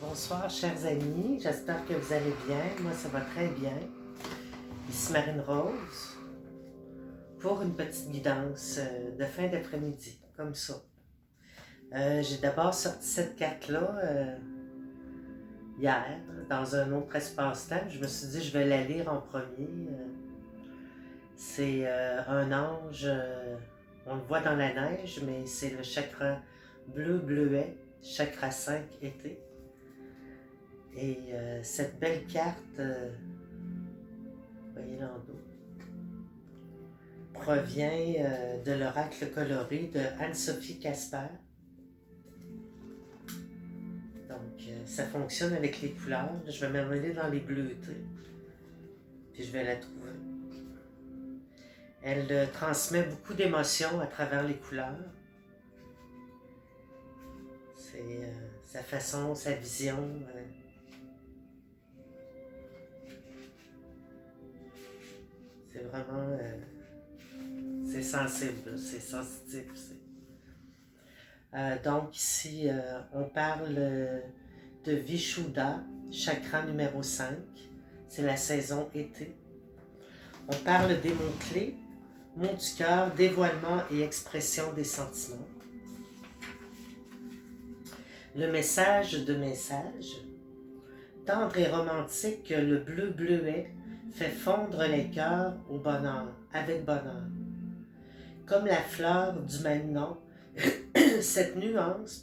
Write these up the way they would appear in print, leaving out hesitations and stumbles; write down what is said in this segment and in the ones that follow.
Bonsoir, chers amis. J'espère que vous allez bien. Moi, ça va très bien. Ici Marine Rose pour une petite guidance de fin d'après-midi, comme ça. J'ai d'abord sorti cette carte-là hier, dans un autre espace-temps. Je me suis dit, je vais la lire en premier. C'est un ange, on le voit dans la neige, mais c'est le chakra bleu-bleuet, chakra 5 été. Et cette belle carte, voyez là en dos, provient de l'oracle coloré de Anne-Sophie Casper. Donc, ça fonctionne avec les couleurs. Je vais m'amener dans les bleutés, puis je vais la trouver. Elle transmet beaucoup d'émotions à travers les couleurs. C'est sa façon, sa vision. C'est vraiment... c'est sensible, c'est sensitif. Donc ici, on parle de Vishuddha, chakra numéro 5. C'est la saison été. On parle des mots-clés, mots du cœur, dévoilement et expression des sentiments. Le message de message. Tendre et romantique, le bleu-bleuet fait fondre les cœurs au bonheur, avec bonheur. Comme la fleur du même nom, cette nuance,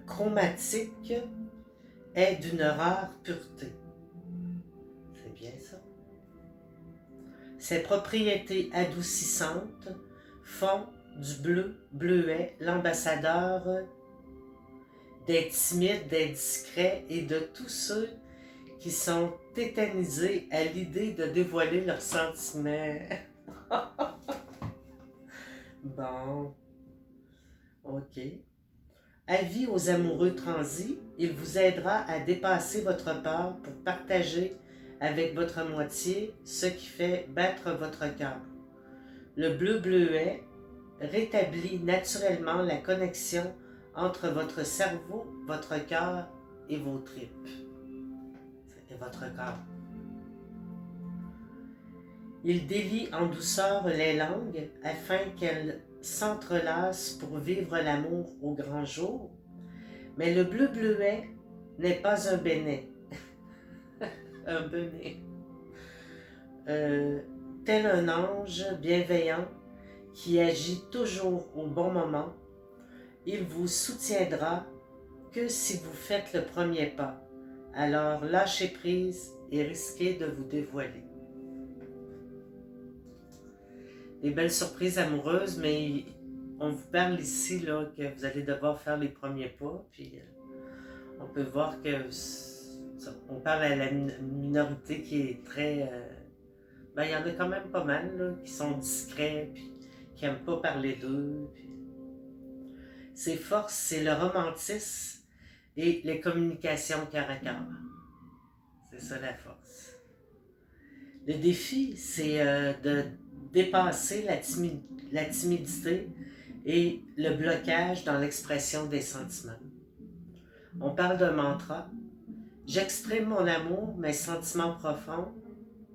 chromatique est d'une rare pureté. C'est bien ça. Ses propriétés adoucissantes font du bleu-bleuet l'ambassadeur des timides, des discrets et de tous ceux qui sont tétanisés à l'idée de dévoiler leurs sentiments. Bon, ok. Avis aux amoureux transis, il vous aidera à dépasser votre peur pour partager avec votre moitié ce qui fait battre votre cœur. Le bleu-bleuet rétablit naturellement la connexion entre votre cerveau, votre cœur et vos tripes. Et votre corps. Il délie en douceur les langues afin qu'elles s'entrelacent pour vivre l'amour au grand jour. Mais le bleu-bleuet n'est pas un bénet. Un bénet. Tel un ange bienveillant qui agit toujours au bon moment, il vous soutiendra que si vous faites le premier pas. Alors lâchez prise et risquez de vous dévoiler. Des belles surprises amoureuses, mais on vous parle ici là, que vous allez devoir faire les premiers pas, puis on peut voir que on parle à la minorité qui est très... il y en a quand même pas mal là, qui sont discrets, puis qui n'aiment pas parler d'eux. Puis... Ses forces, c'est le romantisme et les communications cœur à cœur. C'est ça la force. Le défi, c'est de dépasser la timidité et le blocage dans l'expression des sentiments. On parle d'un mantra. J'exprime mon amour, mes sentiments profonds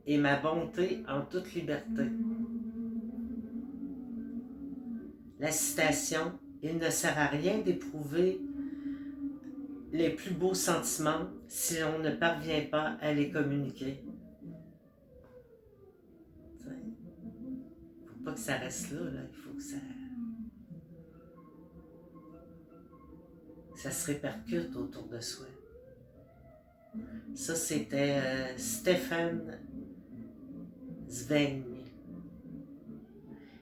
et ma bonté en toute liberté. La citation, il ne sert à rien d'éprouver les plus beaux sentiments si on ne parvient pas à les communiquer. Il ne faut pas que ça reste là, il faut que ça se répercute autour de soi. Ça, c'était Stefan Zweig.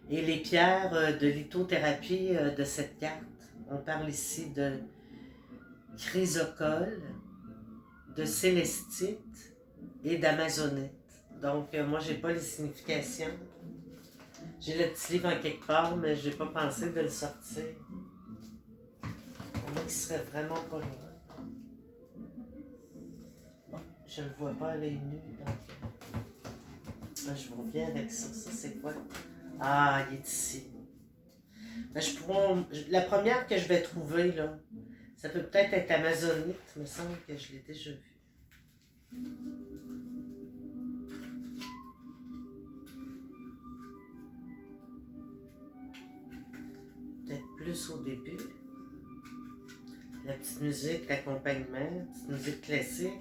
Et les pierres de lithothérapie de cette carte, on parle ici de chrysocole, de célestite et d'amazonite. Donc, moi, j'ai pas les significations. J'ai le petit livre en quelque part, mais j'ai pas pensé de le sortir. Pour moi, qui serait vraiment pas loin. Bon, je le vois pas à l'œil nu, donc... je vous reviens avec ça. Ça, c'est quoi? Ah, il est ici. La première que je vais trouver, là, Ça peut peut-être être amazonite, il me semble que je l'ai déjà vu. Peut-être plus au début. La petite musique d'accompagnement, petite musique classique.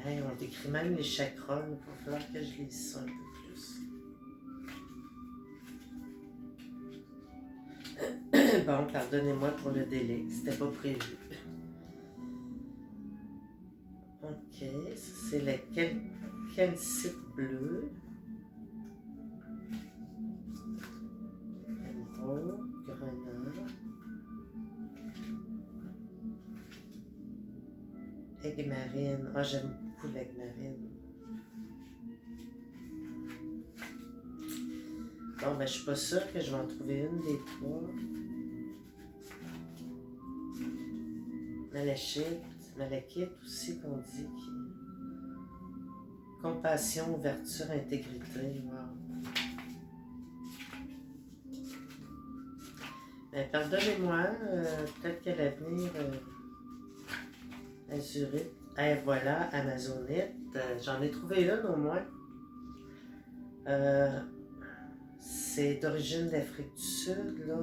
Hey, on décrit même les chakras, il va falloir que je lise ça un peu plus. Bon, pardonnez-moi pour le délai, c'était pas prévu. Ok, ça c'est la calcite bleue. Emeraude, grenat. Aigle marine. Ah, j'aime beaucoup l'aigle marine. Bon, ben, je suis pas sûre que je vais en trouver une des trois. Malachite aussi, qu'on dit. Compassion, ouverture, intégrité. Wow. Ben, pardonnez-moi, peut-être qu'à l'avenir, azurite. Et voilà, amazonite. J'en ai trouvé une au moins. C'est d'origine d'Afrique du Sud, là.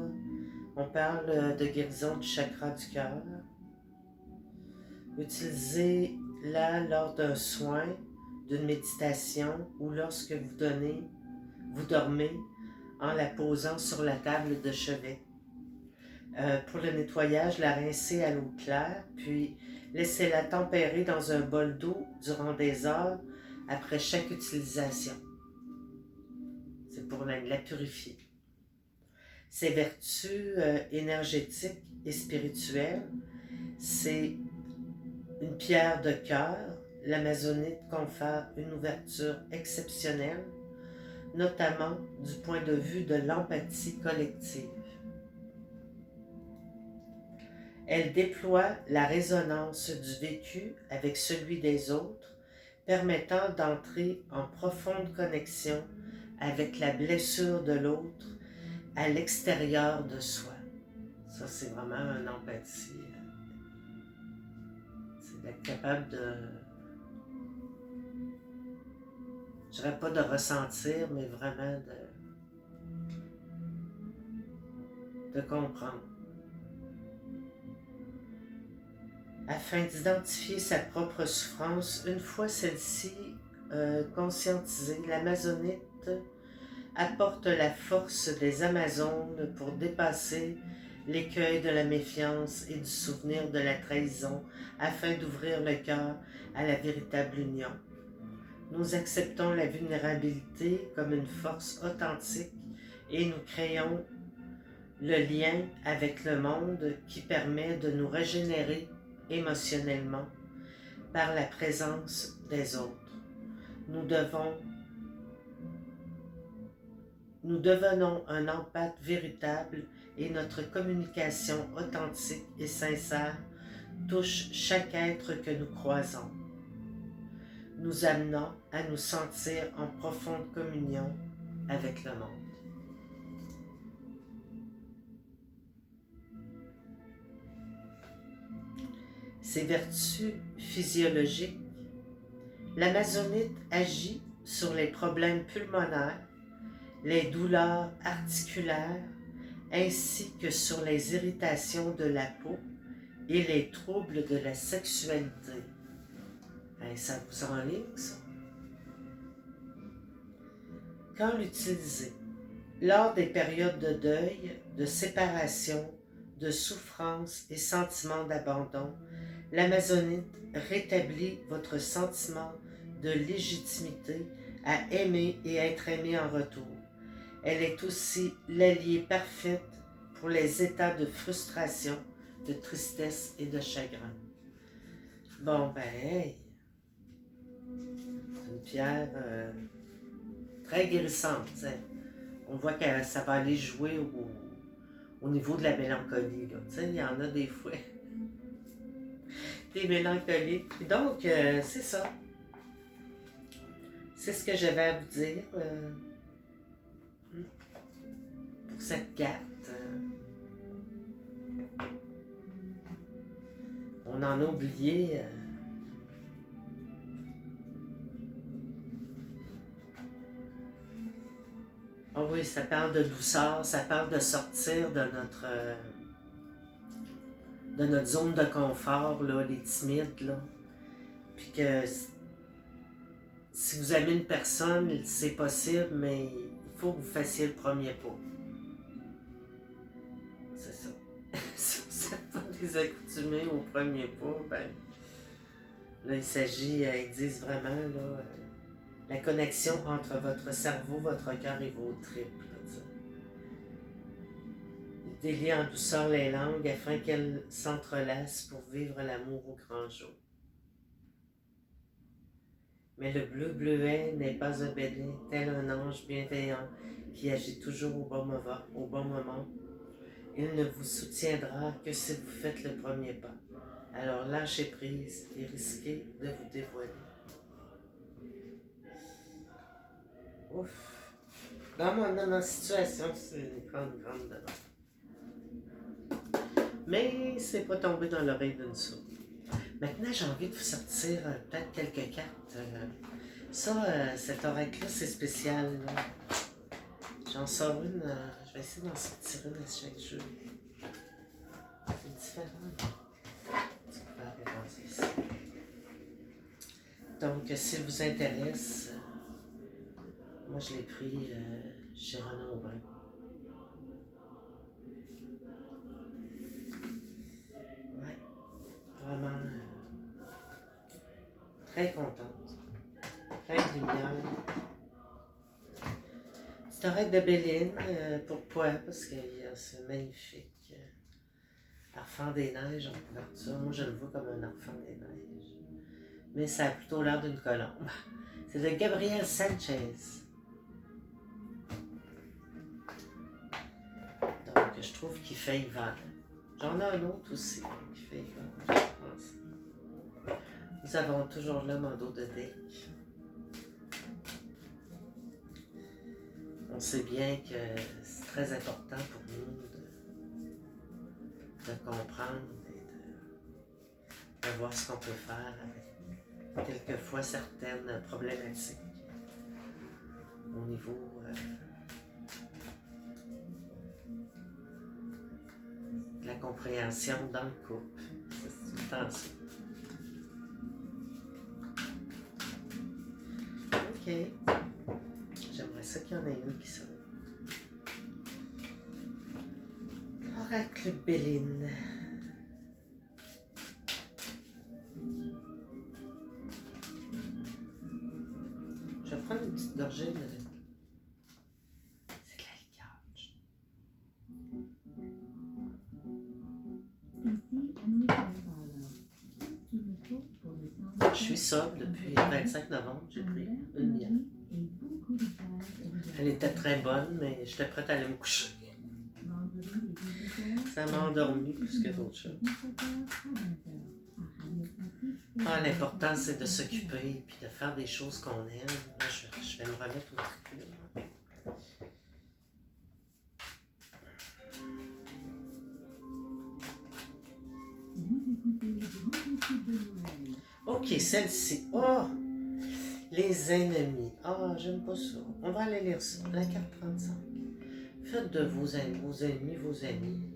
On parle de guérison du chakra du cœur. Utilisez-la lors d'un soin, d'une méditation ou lorsque vous dormez en la posant sur la table de chevet. Pour le nettoyage, la rincez à l'eau claire, puis laissez-la tempérer dans un bol d'eau durant des heures après chaque utilisation. C'est pour la purifier. Ses vertus énergétiques et spirituelles, c'est une pierre de cœur. L'amazonite confère une ouverture exceptionnelle, notamment du point de vue de l'empathie collective. Elle déploie la résonance du vécu avec celui des autres, permettant d'entrer en profonde connexion avec la blessure de l'autre à l'extérieur de soi. Ça, c'est vraiment une empathie. C'est d'être capable de... Je dirais pas de ressentir, mais vraiment de comprendre. Afin d'identifier sa propre souffrance, une fois celle-ci conscientisée, l'amazonite apporte la force des Amazones pour dépasser l'écueil de la méfiance et du souvenir de la trahison afin d'ouvrir le cœur à la véritable union. Nous acceptons la vulnérabilité comme une force authentique et nous créons le lien avec le monde qui permet de nous régénérer émotionnellement par la présence des autres. Nous devenons un empathe véritable et notre communication authentique et sincère touche chaque être que nous croisons, nous amenant à nous sentir en profonde communion avec le monde. Ses vertus physiologiques. L'amazonite agit sur les problèmes pulmonaires, les douleurs articulaires, ainsi que sur les irritations de la peau et les troubles de la sexualité. Ben, ça vous enligne, ça? Quand l'utiliser? Lors des périodes de deuil, de séparation, de souffrance et sentiments d'abandon, l'amazonite rétablit votre sentiment de légitimité à aimer et être aimé en retour. Elle est aussi l'alliée parfaite pour les états de frustration, de tristesse et de chagrin. Bon, ben, hey, c'est une pierre très guérissante. T'sais. On voit que ça va aller jouer au niveau de la mélancolie. Il y en a des fois. Des mélancoliques. Donc, c'est ça. C'est ce que j'avais à vous dire pour cette carte. On en a oublié. Oh oui, ça parle de douceur, ça parle de sortir de notre zone de confort, là, les timides, là. Puis que si vous aimez une personne, c'est possible, mais il faut que vous fassiez le premier pas. C'est ça. Si vous n'êtes pas des accoutumés au premier pas, ben là, il s'agit, ils disent vraiment, là, la connexion entre votre cerveau, votre cœur et vos tripes. Délie en douceur les langues afin qu'elles s'entrelacent pour vivre l'amour au grand jour. Mais le bleu bleuet n'est pas obéli, tel un ange bienveillant qui agit toujours au bon moment. Il ne vous soutiendra que si vous faites le premier pas. Alors lâchez prise et risquez de vous dévoiler. Ouf! Dans ma situation, c'est une grande demande. Mais c'est pas tombé dans l'oreille d'une sourde. Maintenant, j'ai envie de vous sortir peut-être quelques cartes. Cet oracle-là, c'est spécial. J'en sors une, je vais essayer d'en sortir une à chaque jour. C'est différent. Tu peux regarder ici. Donc, s'il vous intéresse, moi je l'ai pris chez Renaud Aubin. Ouais, vraiment très contente. Plein de lumière. C'est oracle de Béline, pourquoi? Parce qu'il y a ce magnifique enfant des neiges en couverture. Moi, je le vois comme un enfant des neiges. Mais ça a plutôt l'air d'une colombe. C'est de Gabriel Sanchez. Donc, je trouve qu'il fait hiver. J'en ai un autre aussi qui fait hiver, je pense. Nous avons toujours l'homme en dos de deck. On sait bien que c'est très important pour nous de comprendre et de voir ce qu'on peut faire avec quelquefois certaines problématiques au niveau de la compréhension dans le couple. C'est tout le temps ça. Ok. J'aimerais ça qu'il y en ait une qui sonne. Oracle Béline. Je vais prendre une petite gorgée de... C'est de la liqueur. Je suis sobre depuis le 25 novembre. J'ai pris une bière. Elle était très bonne, mais j'étais prête à aller me coucher. Ça m'a endormi plus que d'autres choses. L'important, c'est de s'occuper et de faire des choses qu'on aime. Là, je vais me remettre au truc. Ok, celle-ci. Oh! Les ennemis. Ah, j'aime pas ça. On va aller lire ça. La carte 35. Faites de vos ennemis vos amis.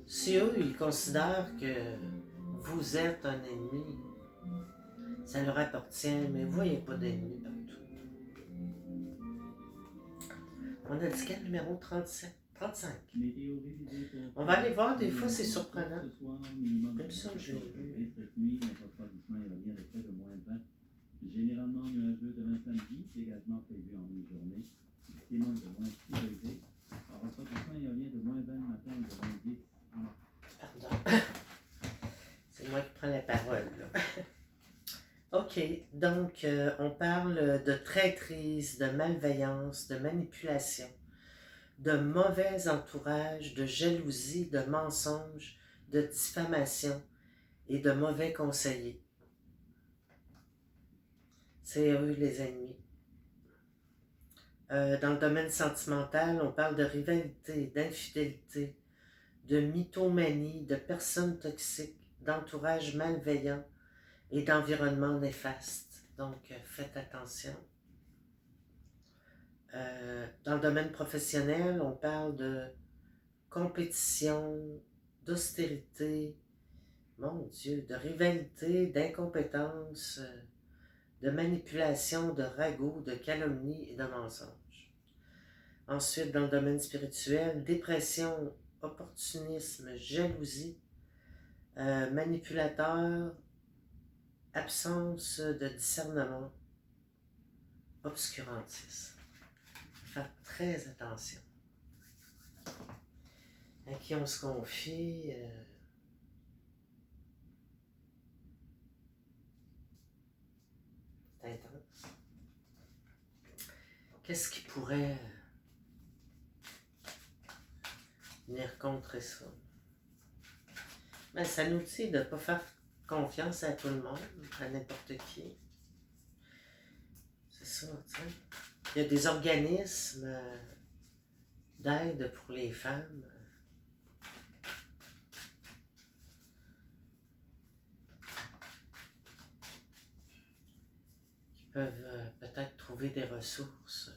Si eux, ils considèrent que vous êtes un ennemi, ça leur appartient, mais vous voyez pas d'ennemis partout. On a dit quel numéro? 37? 35. On va aller voir, des fois c'est surprenant. Comme ça, je l'ai vu. Généralement nuageux demain samedi, c'est également prévu en mi-journée. Maximum de moins 6 degrés. Alors, en production éolien de moins 20 le matin et de moins 10. Pardon. C'est moi qui prends la parole, là. OK, donc on parle de traîtrise, de malveillance, de manipulation, de mauvais entourage, de jalousie, de mensonge, de diffamation et de mauvais conseillers. C'est eux les ennemis. Dans le domaine sentimental, on parle de rivalité, d'infidélité, de mythomanie, de personnes toxiques, d'entourage malveillant et d'environnement néfaste. Donc, faites attention. Dans le domaine professionnel, on parle de compétition, d'austérité, mon Dieu, de rivalité, d'incompétence, de manipulation, de ragots, de calomnie et de mensonges. Ensuite, dans le domaine spirituel, dépression, opportunisme, jalousie, manipulateur, absence de discernement, obscurantisme. Faire très attention. À qui on se confie. C'est intense. Qu'est-ce qui pourrait venir contrer ça? Ben, ça nous dit de ne pas faire confiance à tout le monde, à n'importe qui. C'est ça, tu sais. Il y a des organismes d'aide pour les femmes. Qui peuvent peut-être trouver des ressources.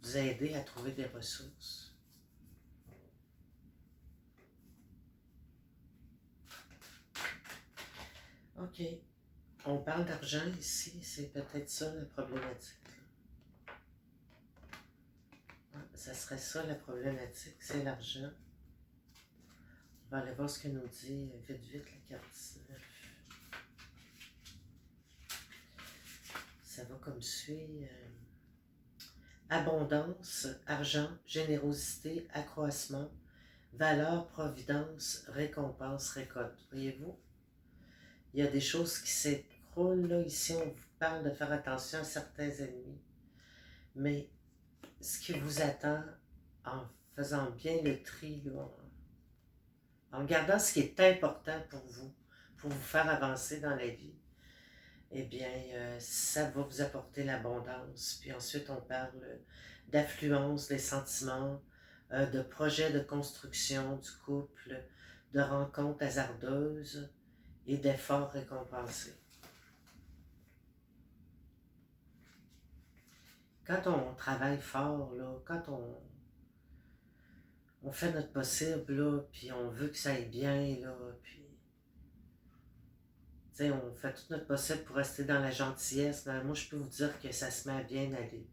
Vous aider à trouver des ressources. OK. On parle d'argent ici, c'est peut-être ça la problématique. Ça serait ça la problématique, c'est l'argent. On va aller voir ce que nous dit vite la carte 19. Ça va comme suit. Abondance, argent, générosité, accroissement, valeur, providence, récompense, récolte. Voyez-vous? Il y a des choses qui s'écroulent. Là. Ici, on vous parle de faire attention à certains ennemis. Mais ce qui vous attend en faisant bien le tri, là, en gardant ce qui est important pour vous faire avancer dans la vie, eh bien, ça va vous apporter l'abondance. Puis ensuite, on parle d'affluence des sentiments, de projets de construction du couple, de rencontres hasardeuses et d'efforts récompensés. Quand on travaille fort, là, quand on fait notre possible, là, puis on veut que ça aille bien, là, puis t'sais, on fait tout notre possible pour rester dans la gentillesse, mais moi je peux vous dire que ça se met à bien aller.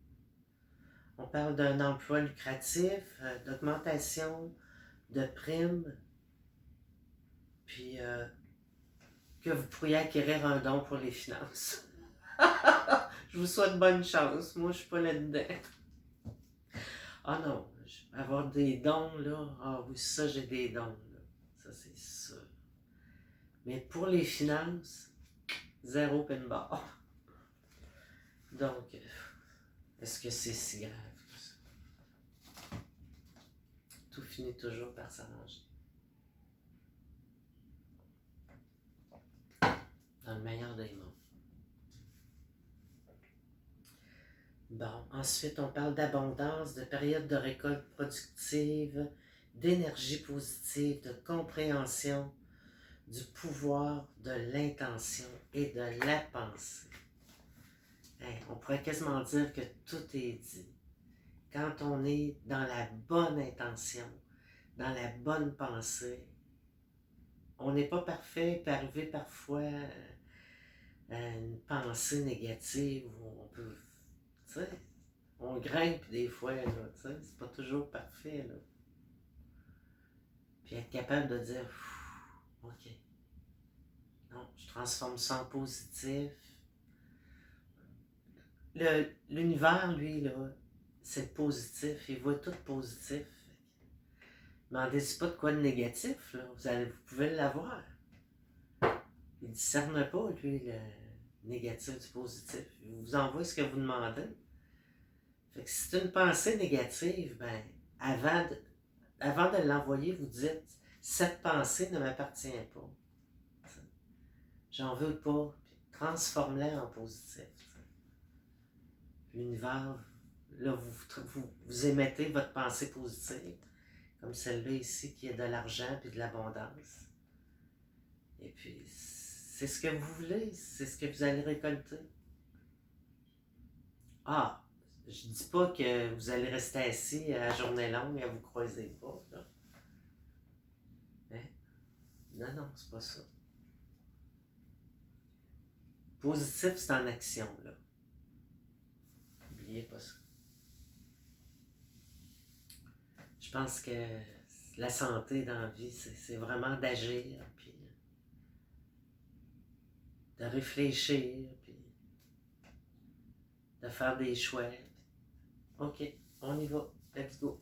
On parle d'un emploi lucratif, d'augmentation, de primes, puis que vous pourriez acquérir un don pour les finances. Je vous souhaite bonne chance, moi je suis pas là-dedans. Ah non, avoir des dons là, ah oui ça j'ai des dons là, ça c'est sûr. Mais pour les finances, zéro pin bar. Donc, est-ce que c'est si grave que ça? Tout finit toujours par s'arranger. Dans le meilleur des mondes. Bon, ensuite on parle d'abondance, de période de récolte productive, d'énergie positive, de compréhension, du pouvoir, de l'intention et de la pensée. On pourrait quasiment dire que tout est dit. Quand on est dans la bonne intention, dans la bonne pensée, on n'est pas parfait, il peut arriver parfois une pensée négative où on peut, tu sais, on grimpe des fois, là, tu sais, c'est pas toujours parfait, là. Puis être capable de dire, OK, non, je transforme ça en positif. L'univers, lui, là, c'est positif, il voit tout positif. Demandez-y pas de quoi de négatif, là. Vous pouvez l'avoir. Il ne discerne pas, lui, le négatif du positif. Il vous envoie ce que vous demandez. Fait que si c'est une pensée négative, ben, avant de l'envoyer, vous dites, cette pensée ne m'appartient pas. j'en veux pas. Puis transforme-les en positif. L'univers, là, vous émettez votre pensée positive, comme celle-là ici, qui est de l'argent et de l'abondance. Et puis, c'est ce que vous voulez, c'est ce que vous allez récolter. Ah, je dis pas que vous allez rester assis à la journée longue et à vous croiser pas, là. Hein? Non, non, c'est pas ça. Positif, c'est en action, là. N'oubliez pas ça. Je pense que la santé dans la vie, c'est vraiment d'agir, puis de réfléchir, puis de faire des choix. OK, on y va. Let's go.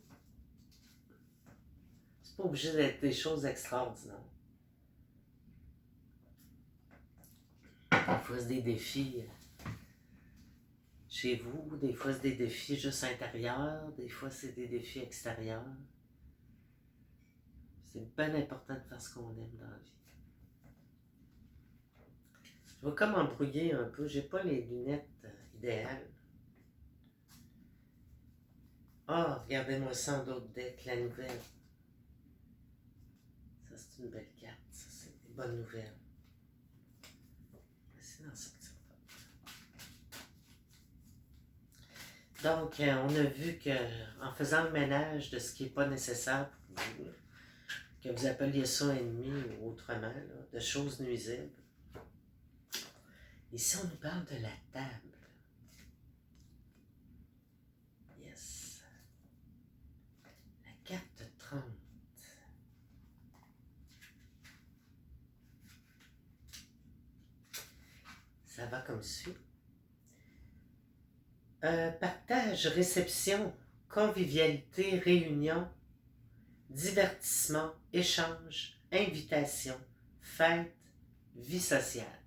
C'est pas obligé d'être des choses extraordinaires. Des fois, c'est des défis chez vous, des fois, c'est des défis juste intérieurs, des fois, c'est des défis extérieurs. C'est bien important de faire ce qu'on aime dans la vie. Je vais comme embrouiller un peu, j'ai pas les lunettes idéales. Ah, regardez-moi ça en d'autres decks, la nouvelle. Ça, c'est une belle carte, ça, c'est des bonnes nouvelles. Essayez d'en sortir. Donc, on a vu qu'en faisant le ménage de ce qui n'est pas nécessaire pour vous, que vous appeliez ça ennemi ou autrement, là, de choses nuisibles, ici, on nous parle de la table. Yes. La carte 30. Ça va comme suit. Partage, réception, convivialité, réunion, divertissement, échange, invitation, fête, vie sociale.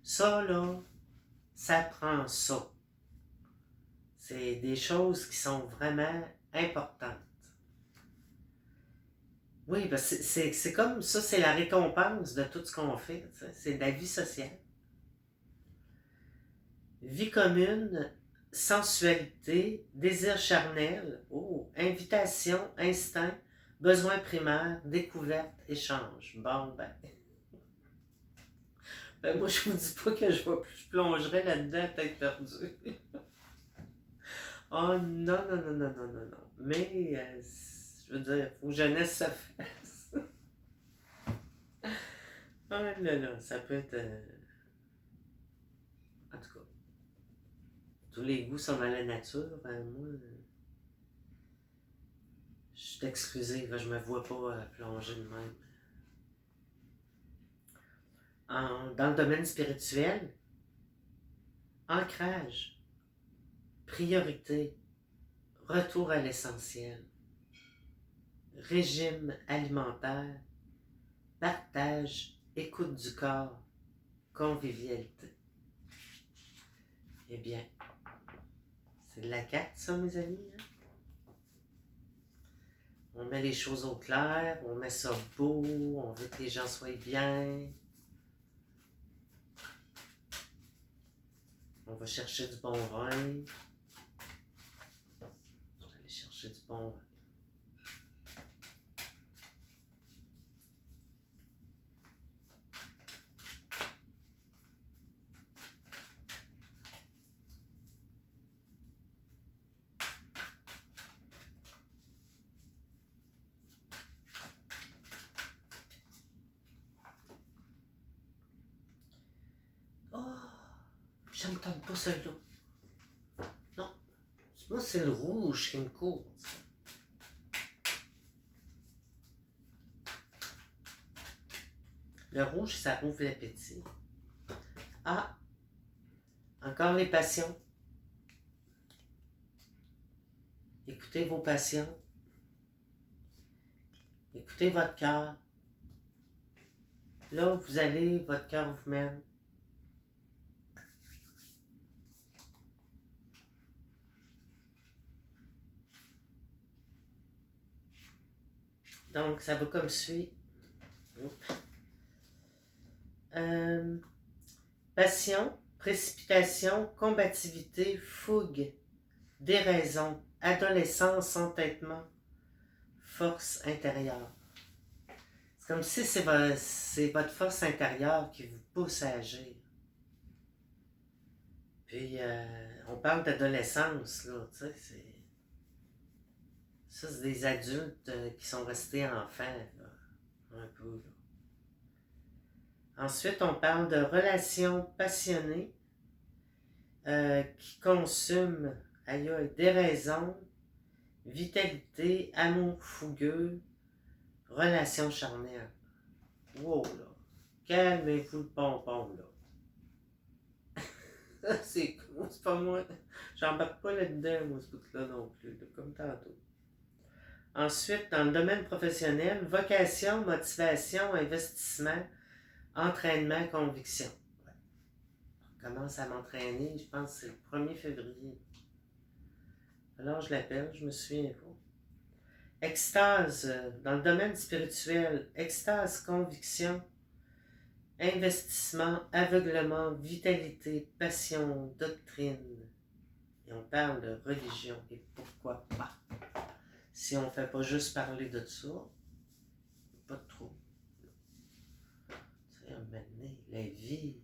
Ça, là, ça prend ça. C'est des choses qui sont vraiment importantes. Oui, ben c'est comme ça, c'est la récompense de tout ce qu'on fait. C'est de la vie sociale. Vie commune, sensualité, désir charnel, invitation, instinct, besoin primaire, découverte, échange. Bon, moi, je vous dis pas que je plongerai là-dedans tête perdue. Oh non, non, non, non, non, non, non. Mais, je veux dire, faut que jeunesse se fasse. Oh là là, ça peut être... En tout cas, tous les goûts sont dans la nature. Moi, je suis exclusive, je me vois pas plonger de même. Dans le domaine spirituel, ancrage, priorité, retour à l'essentiel, régime alimentaire, partage, écoute du corps, convivialité. Eh bien, c'est de la carte, ça, mes amis. Hein? On met les choses au clair, on met ça beau, on veut que les gens soient bien. On va chercher du bon vin. On va aller chercher du bon vin. Je ne tente pas celui-là. Non. Moi, c'est le rouge qui me court. Le rouge, ça rouvre l'appétit. Ah! Encore les passions. Écoutez vos passions. Écoutez votre cœur. Là où vous allez, votre cœur vous mène. Donc, ça va comme suit. Passion, précipitation, combativité, fougue, déraison, adolescence, entêtement, force intérieure. C'est comme si c'est votre force intérieure qui vous pousse à agir. Puis, on parle d'adolescence, là, tu sais, ça, c'est des adultes qui sont restés enfants, là, un peu, là. Ensuite, on parle de relations passionnées qui consument, aïe, déraison, vitalité, amour fougueux, relations charnelles. Wow, là. Calmez-vous le pompon, là. C'est cool, c'est pas moi. J'embarque pas là-dedans, moi, ce bout-là non plus, là, comme tantôt. Ensuite, dans le domaine professionnel, vocation, motivation, investissement, entraînement, conviction. Ouais. Je commence à m'entraîner, je pense que c'est le 1er février. Alors je l'appelle, je me souviens pas. Extase, dans le domaine spirituel, extase, conviction, investissement, aveuglement, vitalité, passion, doctrine. Et on parle de religion. Et pourquoi pas? Si on ne fait pas juste parler de ça, pas de trop. Tu sais, à un moment donné, la vie,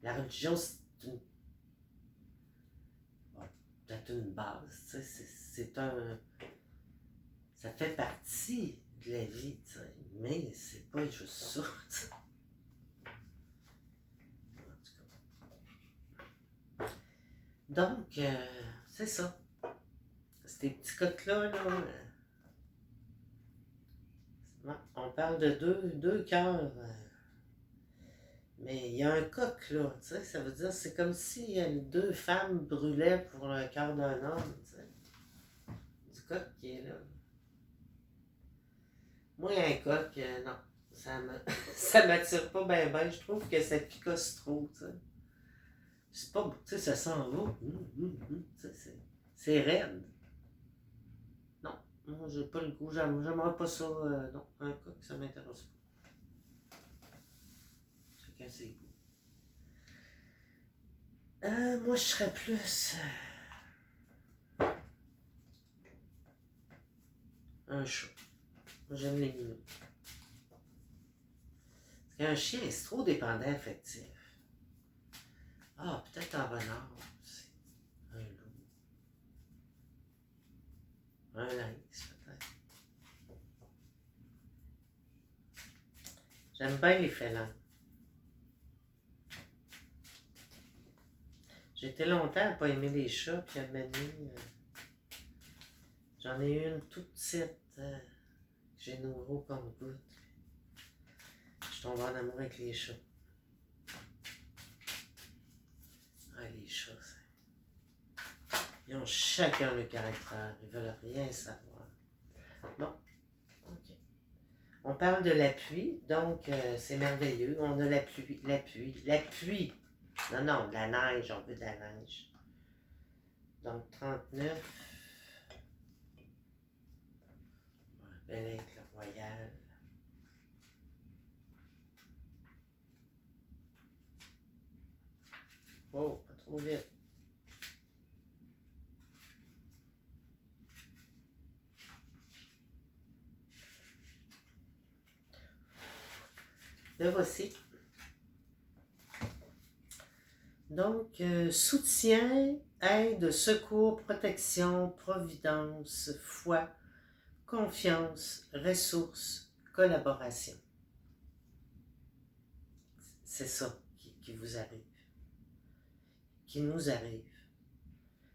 la religion, c'est peut-être une base, tu sais, ça fait partie de la vie, tu sais, mais c'est pas juste ça, tu sais. Donc, c'est ça. Ces petits coques-là, on parle de deux cœurs. Mais il y a un coq, là, tu sais, ça veut dire, c'est comme si deux femmes brûlaient pour le cœur d'un homme, tu sais. Du coq qui est là. Moi, un coq, non, ça m'attire pas bien, ben, je trouve que ça picosse trop, tu sais. C'est pas, tu sais, ça s'en va, tu sais, c'est raide. Non, moi, j'ai pas le goût, j'aimerais pas ça, non, un coq, ça m'intéresse pas. Chacun ses goûts. Moi, je serais plus un chat. Moi, j'aime les minous. Parce qu'un chien, c'est trop dépendant affectif. Ah, peut-être un renard aussi. Un loup. Un lynx, peut-être. J'aime bien les félins. J'ai été longtemps à pas aimer les chats, puis à un moment donné, j'en ai eu une toute petite que j'ai nourrie au compte-gouttes. Je suis tombée en amour avec les chats. Ah, les chats, ils ont chacun le caractère. Ils veulent rien savoir. Bon, ok. On parle de la pluie, donc c'est merveilleux. On a la pluie. Non, de la neige, on veut de la neige. Donc 39. Bel Aigle Royal. Oh, pas trop vite. Le voici. Donc, soutien, aide, secours, protection, providence, foi, confiance, ressources, collaboration. C'est ça qui vous arrive, qui nous arrive.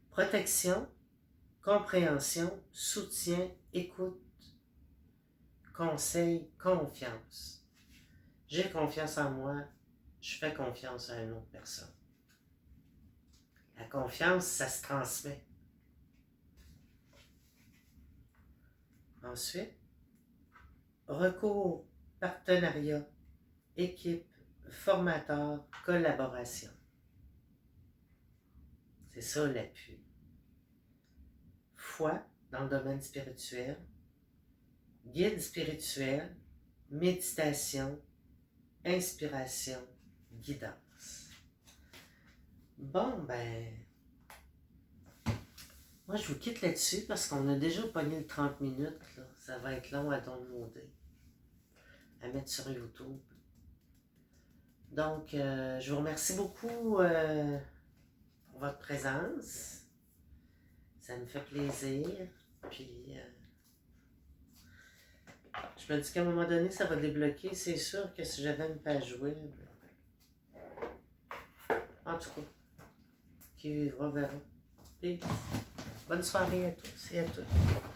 Protection, compréhension, soutien, écoute, conseil, confiance. J'ai confiance en moi, je fais confiance à une autre personne. La confiance, ça se transmet. Ensuite, recours, partenariat, équipe, formateur, collaboration. C'est ça l'appui. Foi dans le domaine spirituel, guide spirituel, méditation, inspiration, guidance. Bon, ben, moi je vous quitte là-dessus parce qu'on a déjà pogné le 30 minutes. Là. Ça va être long à downloader, à mettre sur YouTube. Donc, je vous remercie beaucoup pour votre présence. Ça me fait plaisir. Puis, je me dis qu'à un moment donné, ça va débloquer. C'est sûr que si j'avais une page web, en tout cas, qui reverra. Bonne soirée à tous et à toutes.